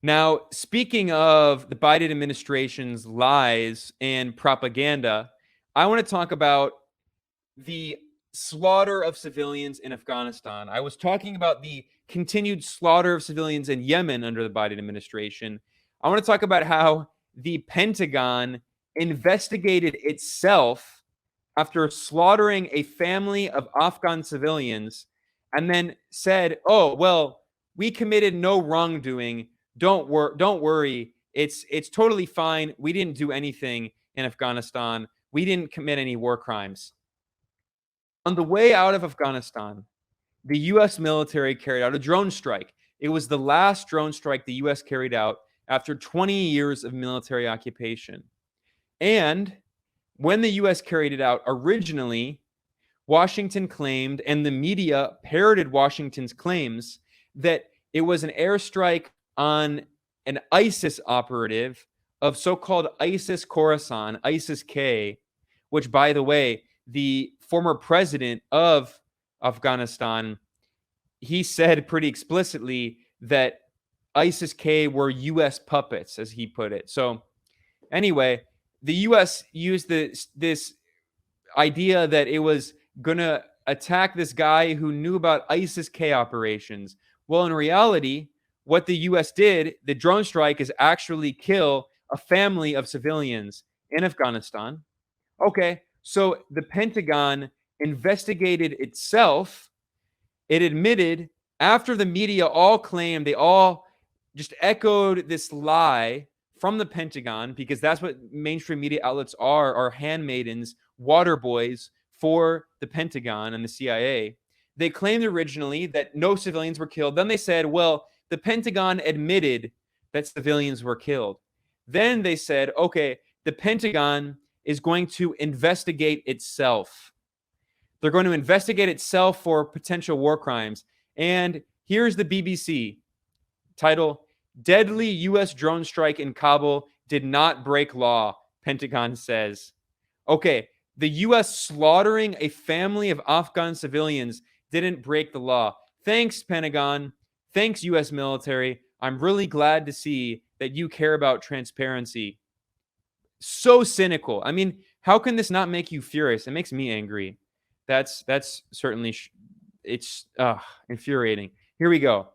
Now, speaking of the Biden administration's lies and propaganda, I want to talk about the slaughter of civilians in Afghanistan. I was talking about the continued slaughter of civilians in Yemen under the Biden administration. I want to talk about how the Pentagon investigated itself after slaughtering a family of Afghan civilians and then said, "Oh, well, we committed no wrongdoing. Don't worry. It's totally fine. We didn't do anything in Afghanistan. We didn't commit any war crimes." On the way out of Afghanistan, the US military carried out a drone strike. It was the last drone strike the US carried out after 20 years of military occupation. And when the US carried it out, originally, Washington claimed, and the media parroted Washington's claims, that it was an airstrike on an ISIS operative of so-called ISIS Khorasan, ISIS-K, which, by the way, the former president of Afghanistan, he said pretty explicitly that ISIS-K were U.S. puppets, as he put it. So anyway, the U.S. used this idea that it was going to attack this guy who knew about ISIS-K operations. Well, in reality, what the U.S. did, the drone strike, is actually kill a family of civilians in Afghanistan. Okay, so the Pentagon investigated itself. It admitted, after the media all claimed, they all just echoed this lie from the Pentagon, because that's what mainstream media outlets are handmaidens, water boys for the Pentagon and the CIA. They claimed originally that no civilians were killed. Then they said, well, the Pentagon admitted that civilians were killed. Then they said, okay, the Pentagon is going to investigate itself. They're going to investigate itself for potential war crimes. And here's the BBC title: Deadly U.S. drone strike in Kabul did not break law, Pentagon says. Okay, the U.S. slaughtering a family of Afghan civilians didn't break the law. Thanks, Pentagon. Thanks, U.S. military. I'm really glad to see that you care about transparency. So cynical. I mean, how can this not make you furious? It makes me angry. That's certainly it's infuriating. Here we go.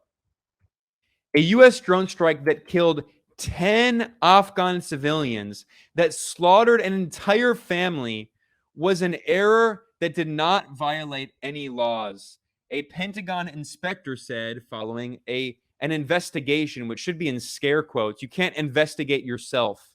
A U.S. drone strike that killed 10 Afghan civilians, that slaughtered an entire family, was an error that did not violate any laws. A Pentagon inspector said following an investigation, which should be in scare quotes. You can't investigate yourself.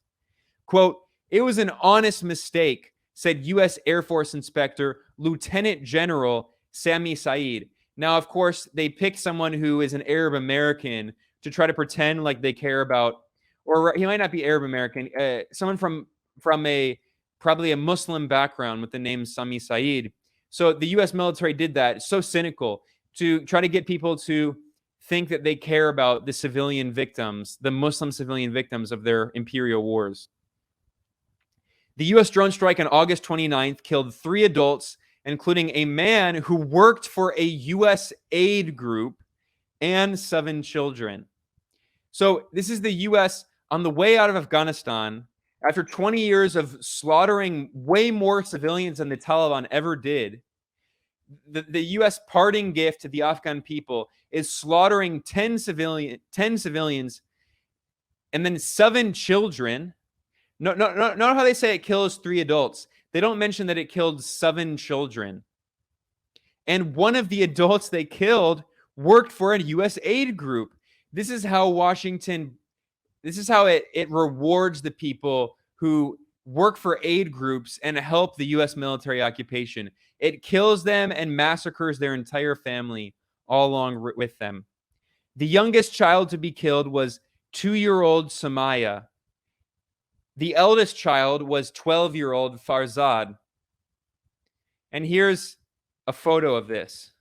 Quote, "It was an honest mistake," said U.S. Air Force Inspector Lieutenant General Sami Saeed. Now, of course, they pick someone who is an Arab American to try to pretend like they care about, or he might not be Arab American, someone from probably a Muslim background with the name Sami Saeed. So the U.S. military did that. It's so cynical to try to get people to think that they care about the civilian victims, the Muslim civilian victims of their imperial wars. The U.S. drone strike on August 29th killed 3 adults, including a man who worked for a U.S. aid group, and 7 children. So this is the U.S. on the way out of Afghanistan, after 20 years of slaughtering way more civilians than the Taliban ever did. The U.S. parting gift to the Afghan people is slaughtering 10 civilians and then 7 children. No, how they say it kills 3 adults. They don't mention that it killed 7 children. And one of the adults they killed worked for a U.S. aid group. This is how it rewards the people who work for aid groups and help the U.S. military occupation. It kills them and massacres their entire family all along with them. The youngest child to be killed was 2-year-old Samaya. The eldest child was 12-year-old Farzad. And here's a photo of this.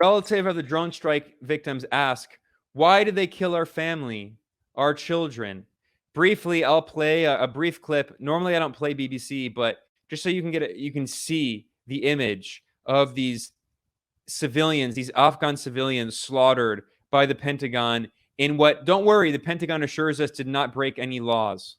Relative of the drone strike victims ask, "Why did they kill our family, our children?" Briefly, I'll play a brief clip. Normally, I don't play BBC, but just so you can see the image of these civilians, these Afghan civilians slaughtered by the Pentagon in what, don't worry, the Pentagon assures us did not break any laws.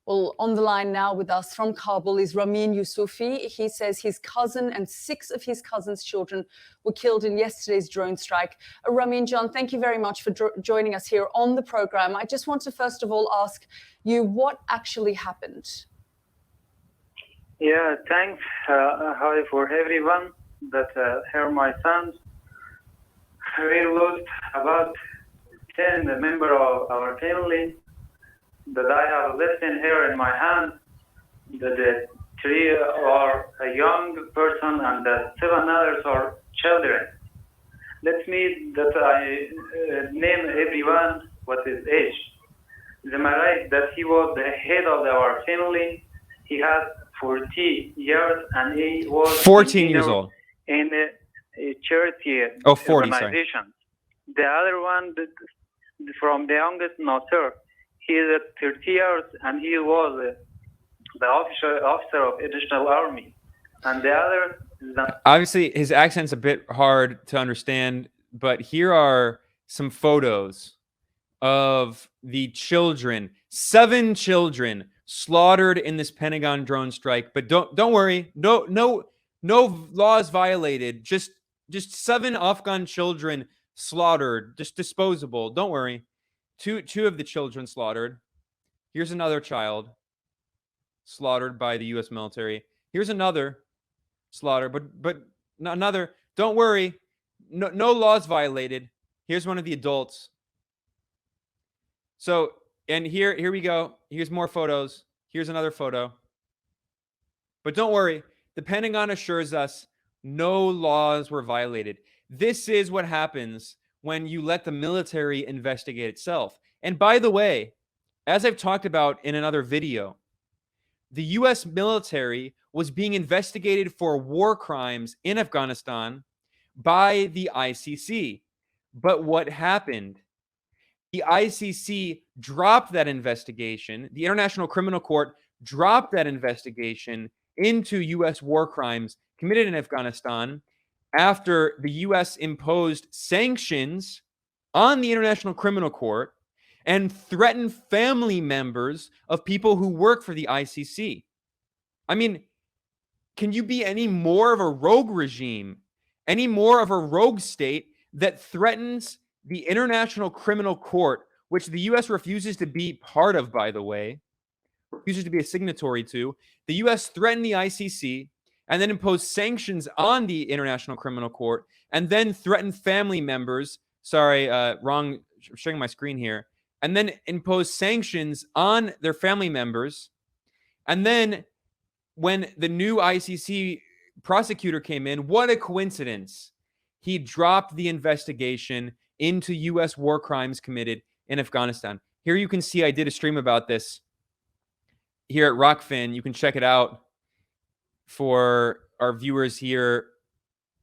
Well, on the line now with us from Kabul is Ramin Youssoufi. He says his cousin and 6 of his cousin's children were killed in yesterday's drone strike. Ramin John, thank you very much for joining us here on the program. I just want to first of all ask you what actually happened. Yeah, thanks. Hi for everyone that hear my sound. We lost about 10 members of our family that I have listed here in my hand. The 3 are a young person and the 7 others are children. Let me that I name everyone what his age. Am I right that he was the head of our family? He had 40 years and he was 14 years old in a charity 40, organization. Sorry. The other one from the youngest, no sir. He is at 30 years and he was the officer of National Army. And the other... Obviously, his accent's a bit hard to understand, but here are some photos of the children, 7 children slaughtered in this Pentagon drone strike. But don't worry, no laws violated. Just 7 Afghan children slaughtered, just disposable. Don't worry. Two of the children slaughtered. Here's another child slaughtered by the U.S. military. Here's another slaughter, but another. Don't worry, no laws violated. Here's one of the adults. So, and here we go. Here's more photos. Here's another photo. But don't worry, the Pentagon assures us no laws were violated. This is what happens when you let the military investigate itself. And by the way, as I've talked about in another video, the U.S. military was being investigated for war crimes in Afghanistan by the ICC. But what happened? The ICC dropped that investigation. The International Criminal Court dropped that investigation into U.S. war crimes committed in Afghanistan after the U.S. imposed sanctions on the International Criminal Court and threatened family members of people who work for the ICC. I mean, can you be any more of a rogue regime, any more of a rogue state that threatens the International Criminal Court, which the U.S. refuses to be part of, by the way, refuses to be a signatory to? The U.S. threatened the ICC and then imposed sanctions on the International Criminal Court, and then threatened family members. Sorry, wrong, sharing my screen here. And then imposed sanctions on their family members. And then when the new ICC prosecutor came in, what a coincidence. He dropped the investigation into U.S. war crimes committed in Afghanistan. Here you can see I did a stream about this here at Rockfin. You can check it out for our viewers here.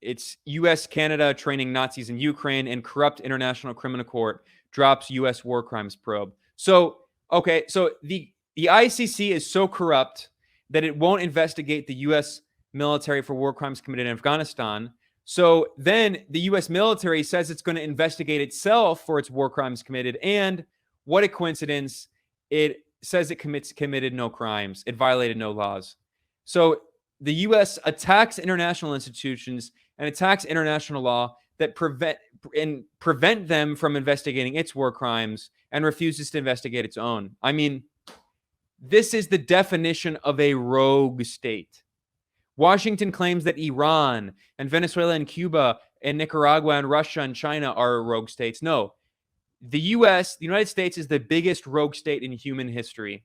It's U.S. Canada training Nazis in Ukraine, and corrupt International Criminal Court drops U.S. war crimes probe. So, okay, so the ICC is so corrupt that it won't investigate the U.S. military for war crimes committed in Afghanistan. So then the U.S. military says it's going to investigate itself for its war crimes committed. And what a coincidence. It says it committed no crimes. It violated no laws. So the U.S. attacks international institutions and attacks international law that prevent them from investigating its war crimes and refuses to investigate its own. I mean, this is the definition of a rogue state. Washington claims that Iran and Venezuela and Cuba and Nicaragua and Russia and China are rogue states. No, the U.S., the United States, is the biggest rogue state in human history.